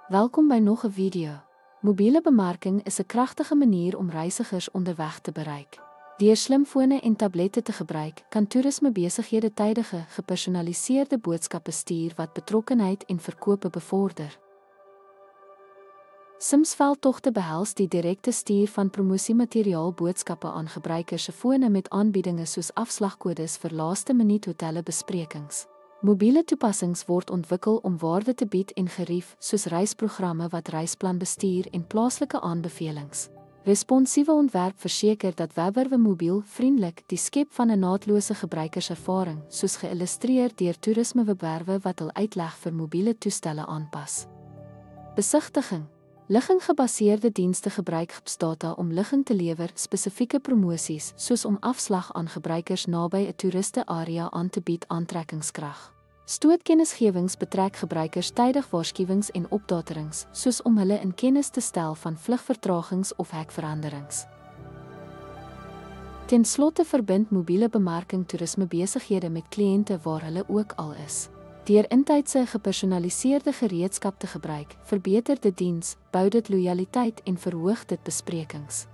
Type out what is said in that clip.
Welkom by nog 'n video. Mobiele bemarking is 'n kragtige manier om reisigers onderweg te bereik. Deur slimfone en tablette te gebruik, kan toerismebesighede tydige, gepersonaliseerde boodskappe stuur wat betrokkenheid en verkope bevorder. Simsveldtogte behels die direkte stuur van promosiemateriaal boodskappe aan gebruikers se fone met aanbiedinge soos afslagkodes vir laaste-minuut hotelbesprekings. Mobiele toepassings word ontwikkel om waarde te bied en gerief, soos reisprogramme wat reisplan bestuur en plaaslike aanbevelings. Responsiewe ontwerp verseker dat webwerwe mobiel vriendelik die skep van 'n naatlose gebruikerservaring, soos geïllustreer deur toerismewebwerwe wat hul uitleg vir mobiele toestelle aanpas. Besigtiging. Ligging-gebaseerde dienste gebruik GPS-data om ligging te lewer, spesifieke promosies, soos om afslag aan gebruikers naby 'n toeriste-area aan te bied aantrekkingskrag. Stootkennisgewings betrek gebruikers tydig waarskuwings en opdaterings, soos om hulle in kennis te stel van vlugvertragings of hekveranderings. Ten slotte verbind mobiele bemarking toerismebesighede met kliënte waar hulle ook al is. Deur intydse gepersonaliseerde gereedskap te gebruik, verbeter dit diens, bou dit lojaliteit en verhoog dit besprekings.